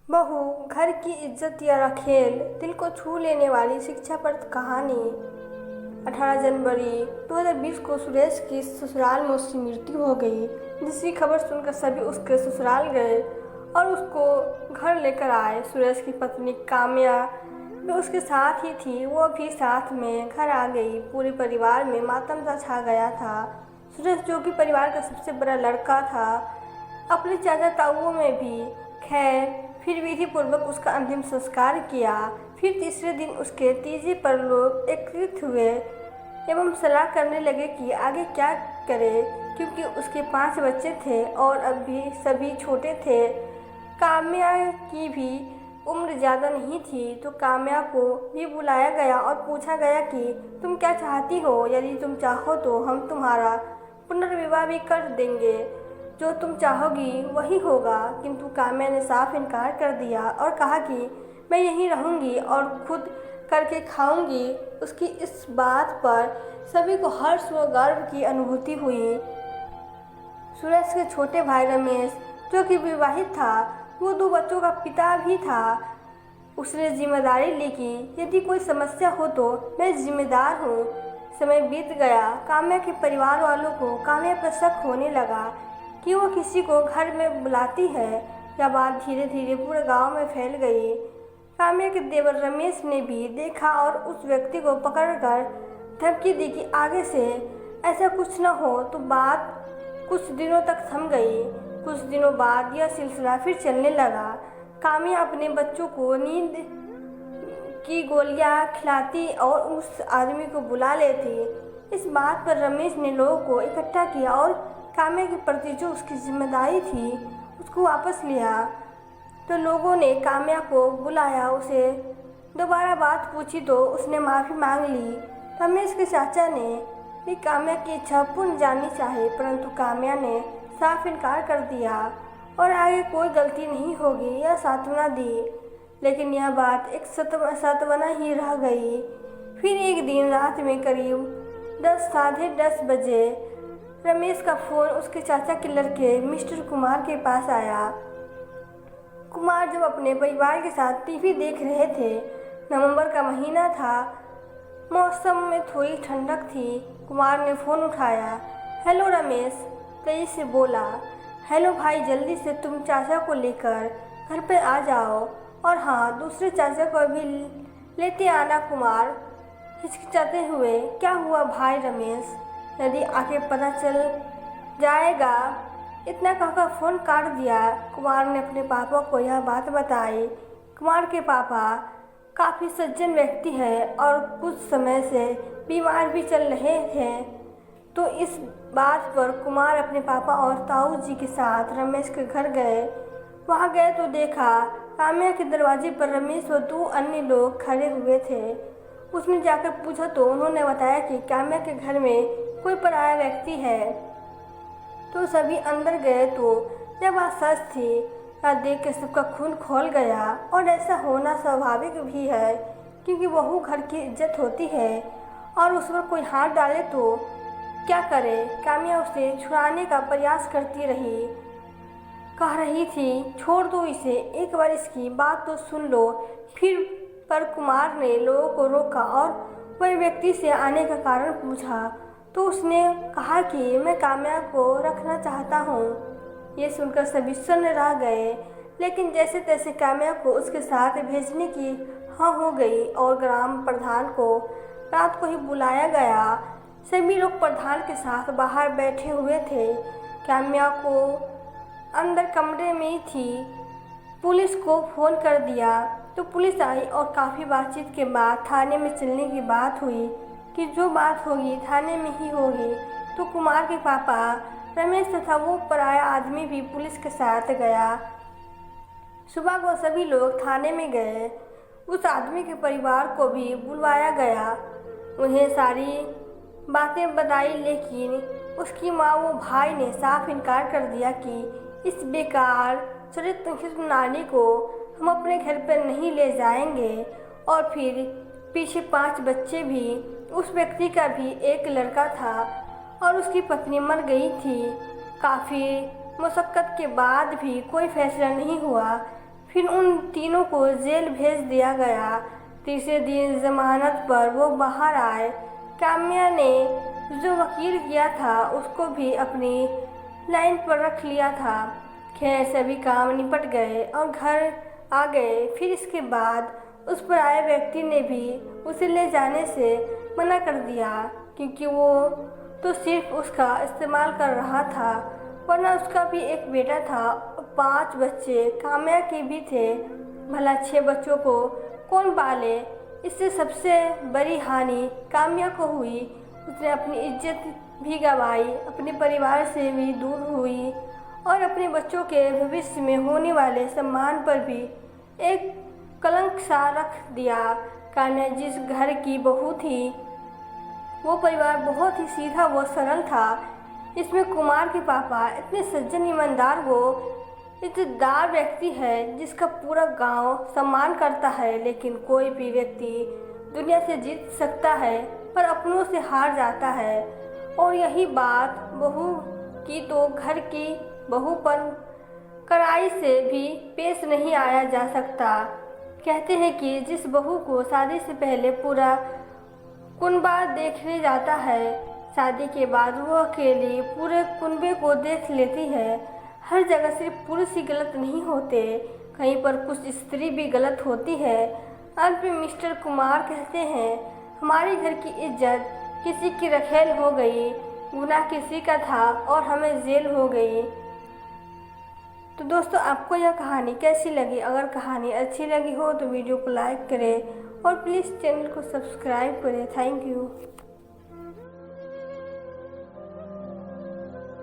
बहू घर की इज्जत या खेल दिल को छू लेने वाली शिक्षाप्रद कहानी। 18 जनवरी 2020 को सुरेश की ससुराल में उसकी मृत्यु हो गई, जिसकी खबर सुनकर सभी उसके ससुराल गए और उसको घर लेकर आए। सुरेश की पत्नी काम्या भी उसके साथ ही थी, वो भी साथ में घर आ गई। पूरे परिवार में मातम सा छा गया था। सुरेश, जो कि परिवार का सबसे बड़ा लड़का था, अपने चाचा ताऊओं में भी खैर फिर विधि पूर्वक उसका अंतिम संस्कार किया। फिर तीसरे दिन उसके तीजे परलोक एकत्रित हुए एवं सलाह करने लगे कि आगे क्या करे, क्योंकि उसके 5 बच्चे थे और अब भी सभी छोटे थे। काम्या की भी उम्र ज़्यादा नहीं थी, तो काम्या को भी बुलाया गया और पूछा गया कि तुम क्या चाहती हो। यदि तुम चाहो तो हम तुम्हारा पुनर्विवाह भी कर देंगे, जो तुम चाहोगी वही होगा। किंतु काम्या ने साफ इनकार कर दिया और कहा कि मैं यहीं रहूंगी और खुद करके खाऊंगी। उसकी इस बात पर सभी को हर्ष व गर्व की अनुभूति हुई। सुरेश के छोटे भाई रमेश, जो कि विवाहित था, वो 2 बच्चों का पिता भी था। उसने जिम्मेदारी ली कि यदि कोई समस्या हो तो मैं जिम्मेदार हूँ। समय बीत गया। काम्या के परिवार वालों को काम्या पर शक होने लगा कि वो किसी को घर में बुलाती है। यह बात धीरे धीरे पूरे गांव में फैल गई। काम्या के देवर रमेश ने भी देखा और उस व्यक्ति को पकड़कर धमकी दी कि आगे से ऐसा कुछ न हो। तो बात कुछ दिनों तक थम गई। कुछ दिनों बाद यह सिलसिला फिर चलने लगा। काम्या अपने बच्चों को नींद की गोलियां खिलाती और उस आदमी को बुला लेती। इस बात पर रमेश ने लोगों को इकट्ठा किया और काम्या के प्रति जो उसकी जिम्मेदारी थी उसको वापस लिया। तो लोगों ने काम्या को बुलाया, उसे दोबारा बात पूछी तो उसने माफ़ी मांग ली। रमेश के चाचा ने भी काम्या की इच्छा पूर्ण जाननी चाहिए, परंतु काम्या ने साफ इनकार कर दिया और आगे कोई गलती नहीं होगी यह सांत्वना दी। लेकिन यह बात एक सांत्वना ही रह गई। फिर एक दिन रात में करीब 10 साढ़े 10 बजे रमेश का फ़ोन उसके चाचा के लड़के मिस्टर कुमार के पास आया। कुमार जब अपने परिवार के साथ टीवी देख रहे थे, नवंबर का महीना था, मौसम में थोड़ी ठंडक थी। कुमार ने फ़ोन उठाया। हेलो रमेश, तेजी से बोला। हेलो भाई, जल्दी से तुम चाचा को लेकर घर पे आ जाओ, और हाँ, दूसरे चाचा को भी लेते आना। कुमार हिचकिचाते हुए, क्या हुआ भाई रमेश, यदि आके पता चल जाएगा। इतना कहकर फ़ोन काट दिया। कुमार ने अपने पापा को यह बात बताई। कुमार के पापा काफ़ी सज्जन व्यक्ति है और कुछ समय से बीमार भी चल रहे थे। तो इस बात पर कुमार अपने पापा और ताऊ जी के साथ रमेश के घर गए। वहाँ गए तो देखा काम्या के दरवाजे पर रमेश व 2 अन्य लोग खड़े हुए थे। उसने जाकर पूछा तो उन्होंने बताया कि काम्या के घर में कोई पराया व्यक्ति है। तो सभी अंदर गए तो यह बात सच थी। यह देख के सबका खून खौल गया, और ऐसा होना स्वाभाविक भी है, क्योंकि बहू घर की इज्जत होती है और उस पर कोई हाथ डाले तो क्या करे। काम्या उसे छुड़ाने का प्रयास करती रही, कह रही थी छोड़ दो इसे, एक बार इसकी बात तो सुन लो। फिर पर कुमार ने लोगों को रोका और वह व्यक्ति से आने का कारण पूछा तो उसने कहा कि मैं काम्या को रखना चाहता हूँ। ये सुनकर सभी सुन्न रह गए, लेकिन जैसे तैसे काम्या को उसके साथ भेजने की हाँ हो गई और ग्राम प्रधान को रात को ही बुलाया गया। सभी लोग प्रधान के साथ बाहर बैठे हुए थे। काम्या को अंदर कमरे में ही थी। पुलिस को फ़ोन कर दिया तो पुलिस आई और काफ़ी बातचीत के बाद थाने में चलने की बात हुई कि जो बात होगी थाने में ही होगी। तो कुमार के पापा रमेश तथा वो पराया आदमी भी पुलिस के साथ गया। सुबह को सभी लोग थाने में गए। उस आदमी के परिवार को भी बुलवाया गया। उन्हें सारी बातें बताई, लेकिन उसकी माँ वो भाई ने साफ इनकार कर दिया कि इस बेकार चरित्रहीन नारी को हम अपने घर पर नहीं ले जाएंगे। और फिर पीछे 5 बच्चे भी, उस व्यक्ति का भी एक लड़का था और उसकी पत्नी मर गई थी। काफ़ी मुशक्क़त के बाद भी कोई फैसला नहीं हुआ। फिर उन तीनों को जेल भेज दिया गया। तीसरे दिन जमानत पर वो बाहर आए। काम्या ने जो वकील किया था उसको भी अपनी लाइन पर रख लिया था। खैर सभी काम निपट गए और घर आ गए। फिर इसके बाद उस पर आए व्यक्ति ने भी उसे ले जाने से मना कर दिया, क्योंकि वो तो सिर्फ उसका इस्तेमाल कर रहा था, वरना उसका भी एक बेटा था और 5 बच्चे काम्या के भी थे। भला 6 बच्चों को कौन पाले। इससे सबसे बड़ी हानि काम्या को हुई। उसने अपनी इज्जत भी गंवाई, अपने परिवार से भी दूर हुई और अपने बच्चों के भविष्य में होने वाले सम्मान पर भी एक कलंक सा रख दिया। काम्या जिस घर की बहू थी वो परिवार बहुत ही सीधा व सरल था। इसमें कुमार के पापा इतने सज्जन ईमानदार वो इज्जतदार व्यक्ति है जिसका पूरा गांव सम्मान करता है। लेकिन कोई भी व्यक्ति दुनिया से जीत सकता है पर अपनों से हार जाता है, और यही बात बहू की तो घर की बहू पर कड़ाई से भी पेश नहीं आया जा सकता। कहते हैं कि जिस बहू को शादी से पहले पूरा कुनबा देखने जाता है, शादी के बाद वो अकेली पूरे कुनबे को देख लेती है। हर जगह सिर्फ पुरुष ही गलत नहीं होते, कहीं पर कुछ स्त्री भी गलत होती है। अंत में मिस्टर कुमार कहते हैं, हमारे घर की इज्जत किसी की रखेल हो गई, गुनाह किसी का था और हमें जेल हो गई। तो दोस्तों आपको यह कहानी कैसी लगी? अगर कहानी अच्छी लगी हो तो वीडियो को लाइक करें और प्लीज़ चैनल को सब्सक्राइब करें। Thank you.